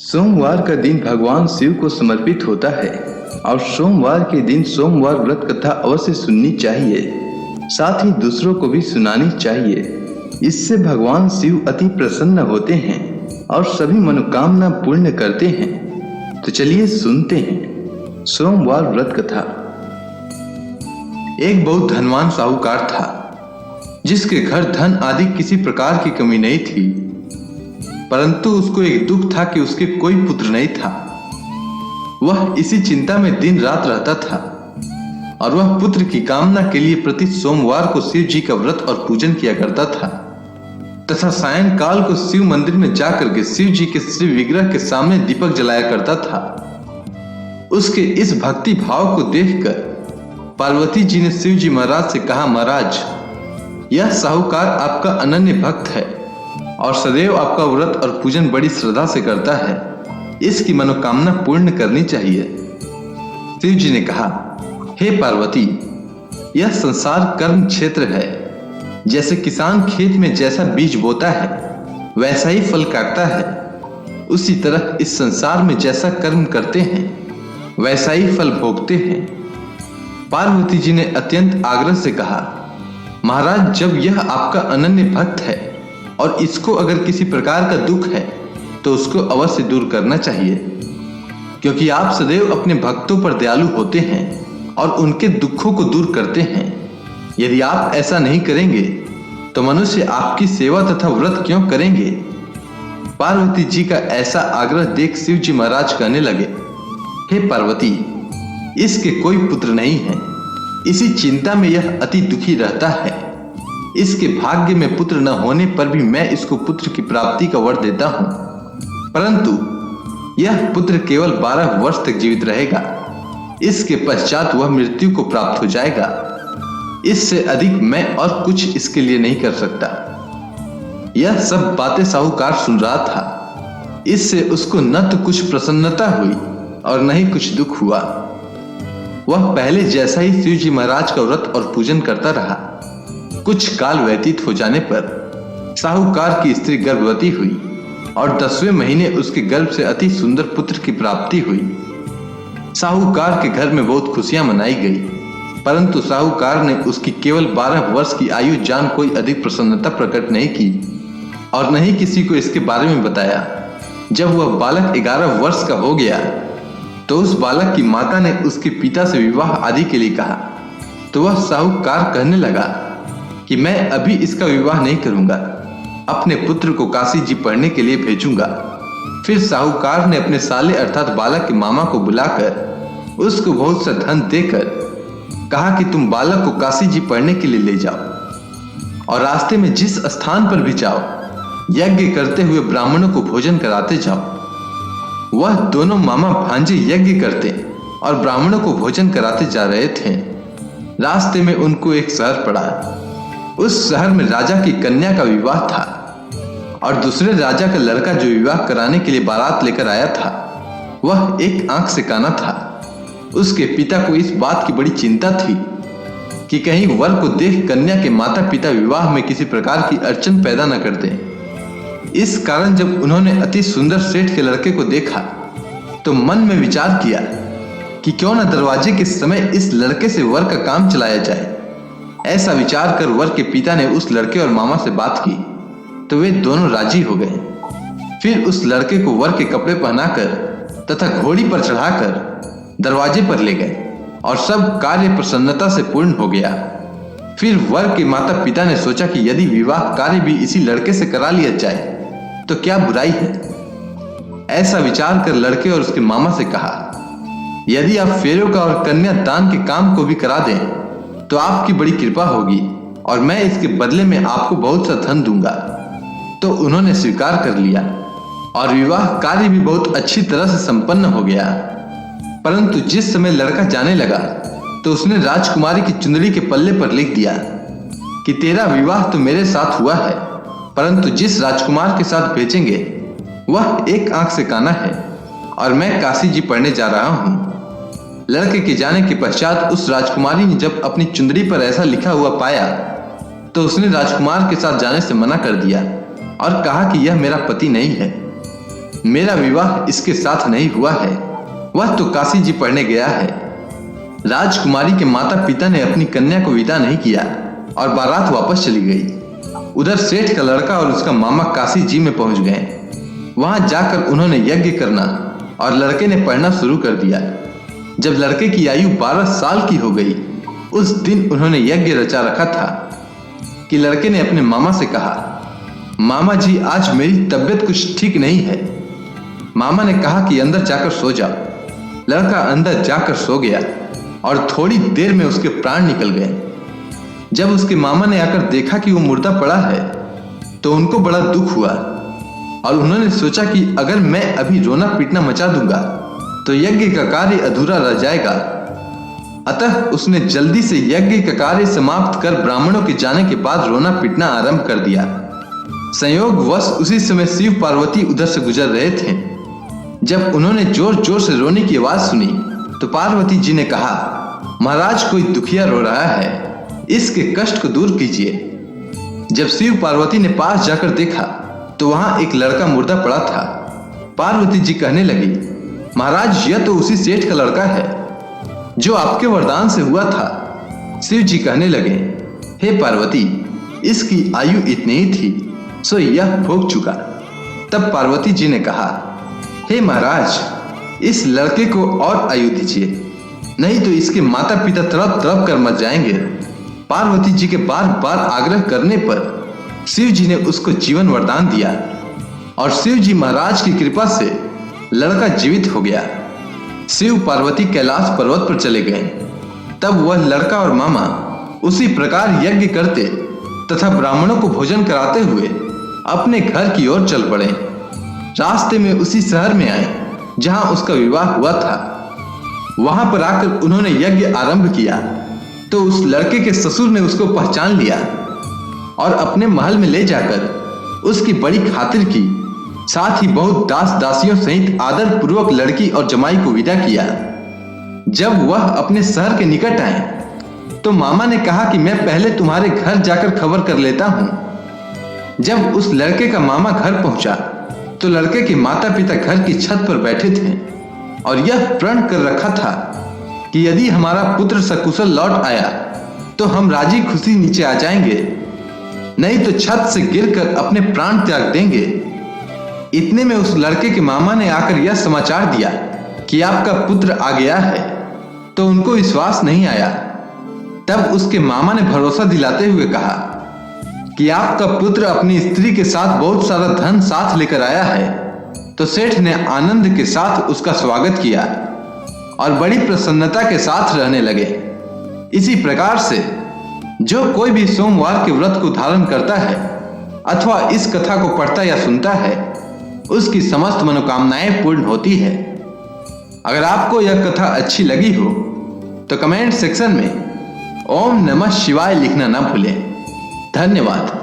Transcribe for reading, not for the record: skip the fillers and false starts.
सोमवार का दिन भगवान शिव को समर्पित होता है और सोमवार के दिन सोमवार व्रत कथा अवश्य सुननी चाहिए। साथ ही दूसरों को भी सुनानी चाहिए। इससे भगवान शिव अति प्रसन्न होते हैं और सभी मनोकामना पूर्ण करते हैं। तो चलिए सुनते हैं सोमवार व्रत कथा। एक बहुत धनवान साहूकार था जिसके घर धन आदि किसी प्रकार की कमी नहीं थी, परंतु उसको एक दुख था कि उसके कोई पुत्र नहीं था। वह इसी चिंता में दिन रात रहता था और वह पुत्र की कामना के लिए प्रति सोमवार को शिव जी का व्रत और पूजन किया करता था तथा सायंकाल को शिव मंदिर में जाकर के शिव जी के श्री विग्रह के सामने दीपक जलाया करता था। उसके इस भक्ति भाव को देखकर पार्वती जी ने शिव जी महाराज से कहा, महाराज, यह साहूकार आपका अनन्य भक्त है और सदैव आपका व्रत और पूजन बड़ी श्रद्धा से करता है। इसकी मनोकामना पूर्ण करनी चाहिए। शिव जी ने कहा, हे पार्वती, यह संसार कर्म क्षेत्र है। जैसे किसान खेत में जैसा बीज बोता है वैसा ही फल काटता है, उसी तरह इस संसार में जैसा कर्म करते हैं वैसा ही फल भोगते हैं। पार्वती जी ने अत्यंत आग्रह से कहा, महाराज, जब यह आपका अनन्य भक्त है और इसको अगर किसी प्रकार का दुख है तो उसको अवश्य दूर करना चाहिए, क्योंकि आप सदैव अपने भक्तों पर दयालु होते हैं और उनके दुखों को दूर करते हैं। यदि आप ऐसा नहीं करेंगे तो मनुष्य आपकी सेवा तथा व्रत क्यों करेंगे। पार्वती जी का ऐसा आग्रह देख शिव जी महाराज कहने लगे, हे पार्वती, इसके कोई पुत्र नहीं है। इसी चिंता में यह अति दुखी रहता है। इसके भाग्य में पुत्र न होने पर भी मैं इसको पुत्र की प्राप्ति का वर देता हूं, परंतु यह पुत्र केवल 12 वर्ष तक जीवित रहेगा। इसके पश्चात वह मृत्यु को प्राप्त हो जाएगा। इससे अधिक मैं और कुछ इसके लिए नहीं कर सकता। यह सब बातें साहूकार सुन रहा था। इससे उसको न तो कुछ प्रसन्नता हुई और न ही कुछ दुख हुआ। वह पहले जैसा ही शिव जी महाराज का व्रत और पूजन करता रहा। कुछ काल व्यतीत हो जाने पर साहूकार की स्त्री गर्भवती हुई और 10वें महीने उसके गर्भ से अति सुंदर पुत्र की प्राप्ति हुई। साहूकार के घर में बहुत खुशियां मनाई गई, परंतु साहूकार ने उसकी केवल 12 वर्ष की आयु जान कोई अधिक प्रसन्नता प्रकट नहीं की और न ही किसी को इसके बारे में बताया। जब वह बालक 11 वर्ष का हो गया तो उस बालक की माता ने उसके पिता से विवाह आदि के लिए कहा, तो वह साहूकार कहने लगा कि मैं अभी इसका विवाह नहीं करूंगा, अपने पुत्र को काशी जी पढ़ने के लिए भेजूंगा। फिर साहूकार ने अपने साले अर्थात बालक के मामा को बुलाकर उसको बहुत सा धन देकर कहा कि तुम बालक को काशी जी पढ़ने के लिए ले जाओ और रास्ते में जिस स्थान पर भी जाओ यज्ञ करते हुए ब्राह्मणों को भोजन कराते जाओ। वह दोनों मामा भांजे यज्ञ करते और ब्राह्मणों को भोजन कराते जा रहे थे। रास्ते में उनको एक शहर पड़ा। उस शहर में राजा की कन्या का विवाह था और दूसरे राजा का लड़का जो विवाह कराने के लिए बारात लेकर आया था वह एक आंख से काना था। उसके पिता को इस बात की बड़ी चिंता थी कि कहीं वर को देख कन्या के माता पिता विवाह में किसी प्रकार की अड़चन पैदा न कर दें। इस कारण जब उन्होंने अति सुंदर सेठ के लड़के को देखा तो मन में विचार किया कि क्यों न दरवाजे के समय इस लड़के से वर का काम चलाया जाए। ऐसा विचार कर वर के पिता ने उस लड़के और मामा से बात की तो वे दोनों राजी हो गए। फिर उस लड़के को वर के कपड़े पहनाकर तथा घोड़ी पर चढ़ाकर दरवाजे पर ले गए और सब कार्य प्रसन्नता से पूर्ण हो गया। फिर वर के माता पिता ने सोचा कि यदि विवाह कार्य भी इसी लड़के से करा लिया जाए तो क्या बुराई है। ऐसा विचार कर लड़के और उसके मामा से कहा, यदि आप फेरों का और कन्या दान के काम को भी करा दें तो आपकी बड़ी कृपा होगी और मैं इसके बदले में आपको बहुत सा धन दूंगा। तो उन्होंने स्वीकार कर लिया और विवाह कार्य भी बहुत अच्छी तरह से संपन्न हो गया। परंतु जिस समय लड़का जाने लगा तो उसने राजकुमारी की चुंदड़ी के पल्ले पर लिख दिया कि तेरा विवाह तो मेरे साथ हुआ है, परंतु जिस राजकुमार के साथ भेजेंगे वह एक आंख से काना है और मैं काशी जी पढ़ने जा रहा हूँ। लड़के के जाने के पश्चात उस राजकुमारी ने जब अपनी चुंदड़ी पर ऐसा लिखा हुआ पाया तो उसने राजकुमार के साथ जाने से मना कर दिया और कहा कि यह मेरा पति नहीं है। मेरा विवाह इसके साथ नहीं हुआ है, वह तो काशी जी पढ़ने गया है। राजकुमारी के माता पिता ने अपनी कन्या को विदा नहीं किया और बारात वापस चली गई। उधर सेठ का लड़का और उसका मामा काशी जी में पहुंच गए। वहां जाकर उन्होंने यज्ञ करना और लड़के ने पढ़ना शुरू कर दिया। जब लड़के की आयु 12 साल की हो गई, उस दिन उन्होंने यज्ञ रचा रखा था कि लड़के ने अपने मामा से कहा, मामा जी आज मेरी तबीयत कुछ ठीक नहीं है। मामा ने कहा कि अंदर जाकर सो जाओ। लड़का अंदर जाकर सो गया और थोड़ी देर में उसके प्राण निकल गए। जब उसके मामा ने आकर देखा कि वो मुर्दा पड़ा है तो उनको बड़ा दुख हुआ और उन्होंने सोचा कि अगर मैं अभी रोना पीटना मचा दूंगा तो यज्ञ का कार्य अधूरा रह जाएगा। अतः उसने जल्दी से यज्ञ का कार्य समाप्त कर ब्राह्मणों के जाने के बाद रोना पीटना आरंभ कर दिया। संयोगवश उसी समय शिव पार्वती उधर से गुजर रहे थे। जब उन्होंने जोर जोर से रोने की आवाज सुनी तो पार्वती जी ने कहा, महाराज कोई दुखिया रो रहा है, इसके कष्ट को दूर कीजिए। जब शिव पार्वती ने पास जाकर देखा तो वहां एक लड़का मुर्दा पड़ा था। पार्वती जी कहने लगी, महाराज यह तो उसी सेठ का लड़का है जो आपके वरदान से हुआ था। शिव जी कहने लगे, हे पार्वती, इसकी आयु इतनी ही थी, सो यह भोग चुका। तब पार्वती जी ने कहा, हे महाराज, इस लड़के को और आयु दीजिए, नहीं तो इसके माता पिता तड़प तड़प कर मर जाएंगे। पार्वती जी के बार बार आग्रह करने पर शिव जी ने उसको जीवन वरदान दिया और शिव जी महाराज की कृपा से लड़का जीवित हो गया। शिव पार्वती कैलाश पर्वत पर चले गए। तब वह लड़का और मामा उसी प्रकार यज्ञ करते तथा ब्राह्मणों को भोजन कराते हुए अपने घर की ओर चल पड़े। रास्ते में उसी शहर में आए जहां उसका विवाह हुआ था। वहां पर आकर उन्होंने यज्ञ आरंभ किया तो उस लड़के के ससुर ने उसको पहचान लिया और अपने महल में ले जाकर उसकी बड़ी खातिर की। साथ ही बहुत दास दासियों सहित आदर पूर्वक लड़की और जमाई को विदा किया। जब वह अपने शहर के निकट आए तो मामा ने कहा कि मैं पहले तुम्हारे घर जाकर खबर कर लेता हूं। जब उस लड़के का मामा घर पहुंचा तो लड़के के माता पिता घर की छत पर बैठे थे और यह प्रण कर रखा था कि यदि हमारा पुत्र सकुशल लौट आया तो हम राजी खुशी नीचे आ जाएंगे, नहीं तो छत से गिरकर अपने प्राण त्याग देंगे। इतने में उस लड़के के मामा ने आकर यह समाचार दिया कि आपका पुत्र आ गया है, तो उनको विश्वास नहीं आया। तब उसके मामा ने भरोसा दिलाते हुए कहा कि आपका पुत्र अपनी स्त्री के साथ बहुत सारा धन साथ लेकर आया है। तो सेठ ने आनंद के साथ उसका स्वागत किया और बड़ी प्रसन्नता के साथ रहने लगे। इसी प्रकार से जो कोई भी सोमवार के व्रत को धारण करता है अथवा इस कथा को पढ़ता या सुनता है, उसकी समस्त मनोकामनाएं पूर्ण होती है। अगर आपको यह कथा अच्छी लगी हो तो कमेंट सेक्शन में ओम नमः शिवाय लिखना ना भूलें। धन्यवाद।